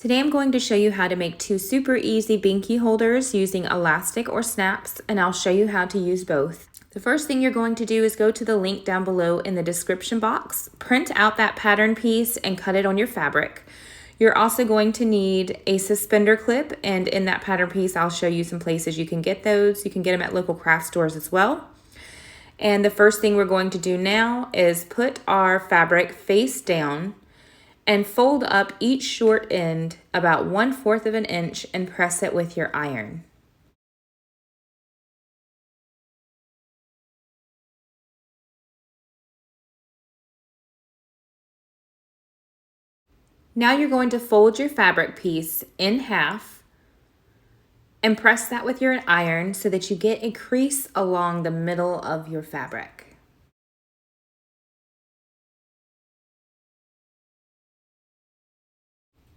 Today I'm going to show you how to make two super easy binky holders using elastic or snaps, and I'll show you how to use both. The first thing you're going to do is go to the link down below in the description box, print out that pattern piece and cut it on your fabric. You're also going to need a suspender clip, and in that pattern piece I'll show you some places you can get those. You can get them at local craft stores as well. And the first thing we're going to do now is put our fabric face down and fold up each short end about 1/4 of an inch and press it with your iron. Now you're going to fold your fabric piece in half and press that with your iron so that you get a crease along the middle of your fabric.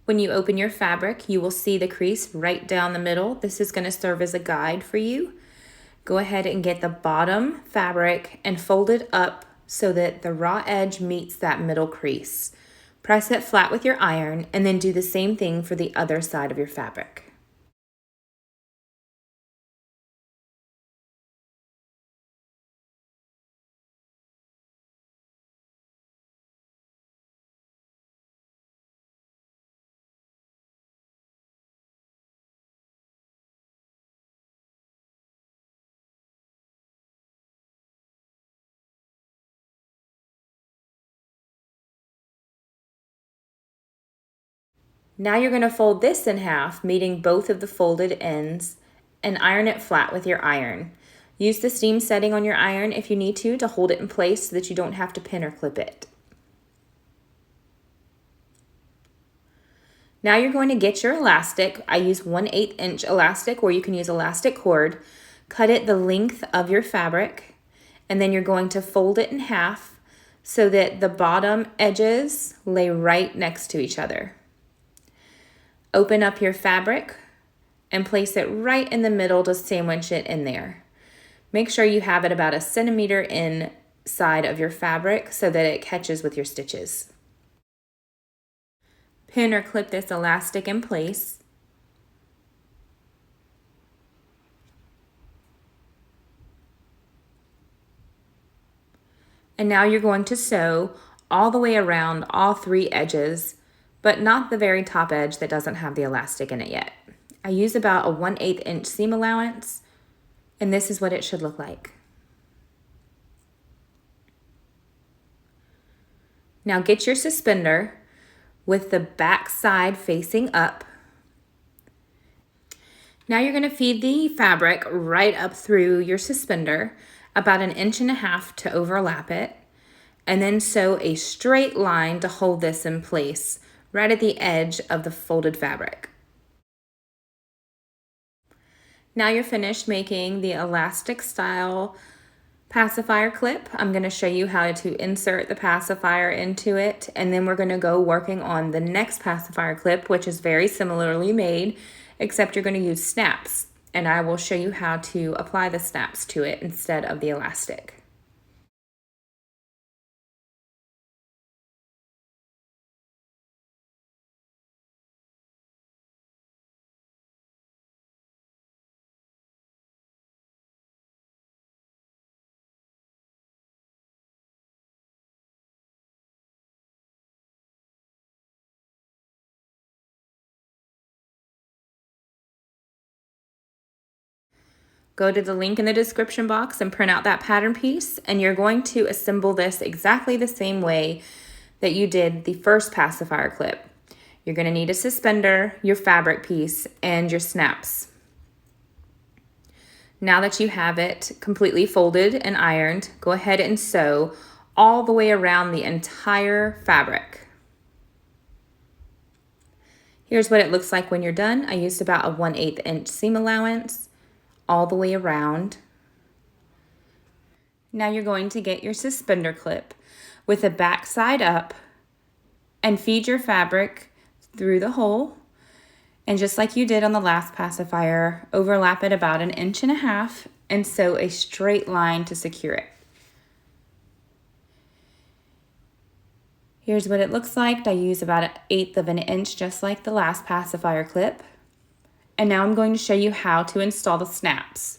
When you open your fabric, you will see the crease right down the middle. This is going to serve as a guide for you. Go ahead and get the bottom fabric and fold it up so that the raw edge meets that middle crease. Press it flat with your iron and then do the same thing for the other side of your fabric. Now you're going to fold this in half, meeting both of the folded ends, and iron it flat with your iron. Use the steam setting on your iron if you need to hold it in place so that you don't have to pin or clip it. Now you're going to get your elastic. I use 1/8 inch elastic, or you can use elastic cord. Cut it the length of your fabric, and then you're going to fold it in half so that the bottom edges lay right next to each other. Open up your fabric and place it right in the middle to sandwich it in there. Make sure you have it about 1 centimeter inside of your fabric so that it catches with your stitches. Pin or clip this elastic in place. And now you're going to sew all the way around all 3 edges, but not the very top edge that doesn't have the elastic in it yet. I use about a 1/8 inch seam allowance, and this is what it should look like. Now get your suspender with the back side facing up. Now you're going to feed the fabric right up through your suspender, about 1.5 inches to overlap it, and then sew a straight line to hold this in place right at the edge of the folded fabric. Now you're finished making the elastic style pacifier clip. I'm going to show you how to insert the pacifier into it, and then we're going to go working on the next pacifier clip, which is very similarly made, except you're going to use snaps, and I will show you how to apply the snaps to it instead of the elastic. Go to the link in the description box and print out that pattern piece, and you're going to assemble this exactly the same way that you did the first pacifier clip. You're going to need a suspender, your fabric piece, and your snaps. Now that you have it completely folded and ironed, go ahead and sew all the way around the entire fabric. Here's what it looks like when you're done. I used about a 1/8 inch seam allowance all the way around. Now you're going to get your suspender clip with the back side up and feed your fabric through the hole. And just like you did on the last pacifier, overlap it about 1.5 inches and sew a straight line to secure it. Here's what it looks like. I use about 1/8 of an inch, just like the last pacifier clip. And now I'm going to show you how to install the snaps.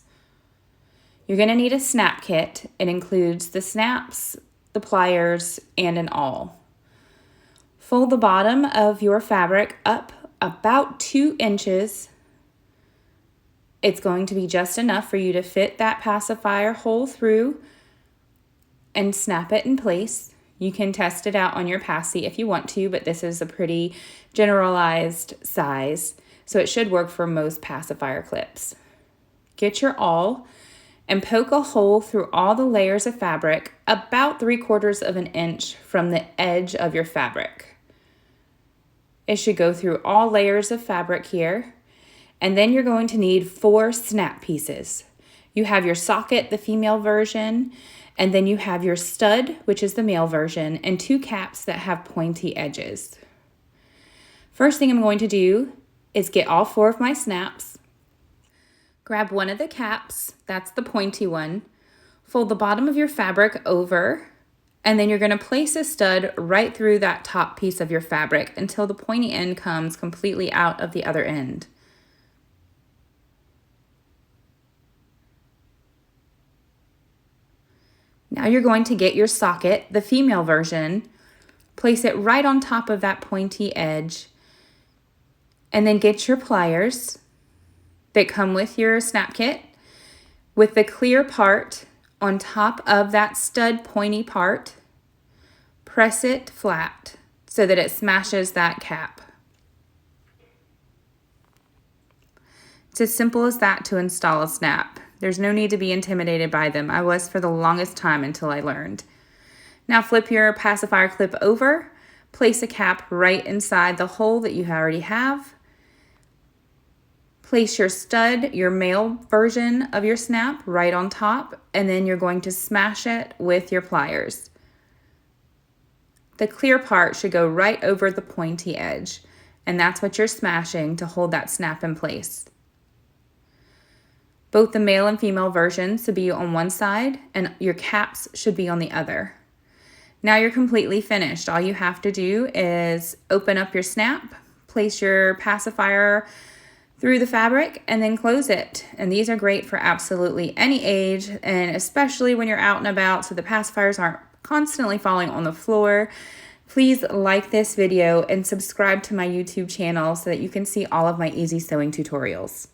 You're going to need a snap kit. It includes the snaps, the pliers, and an awl. Fold the bottom of your fabric up about 2 inches. It's going to be just enough for you to fit that pacifier hole through and snap it in place. You can test it out on your Passy if you want to, but this is a pretty generalized size, so it should work for most pacifier clips. Get your awl and poke a hole through all the layers of fabric about 3/4 of an inch from the edge of your fabric. It should go through all layers of fabric here. And then you're going to need 4 snap pieces. You have your socket, the female version, and then you have your stud, which is the male version, and 2 caps that have pointy edges. First thing I'm going to do is get all 4 of my snaps. Grab one of the caps, that's the pointy one. Fold the bottom of your fabric over, and then you're going to place a stud right through that top piece of your fabric until the pointy end comes completely out of the other end. Now you're going to get your socket, the female version, place it right on top of that pointy edge, and then get your pliers that come with your snap kit with the clear part on top of that stud pointy part. Press it flat so that it smashes that cap. It's as simple as that to install a snap. There's no need to be intimidated by them. I was for the longest time until I learned. Now flip your pacifier clip over, place a cap right inside the hole that you already have. Place your stud, your male version of your snap, right on top, and then you're going to smash it with your pliers. The clear part should go right over the pointy edge, and that's what you're smashing to hold that snap in place. Both the male and female versions should be on one side and your caps should be on the other. Now you're completely finished. All you have to do is open up your snap, place your pacifier through the fabric, and then close it. And these are great for absolutely any age, and especially when you're out and about so the pacifiers aren't constantly falling on the floor. Please like this video and subscribe to my YouTube channel so that you can see all of my easy sewing tutorials.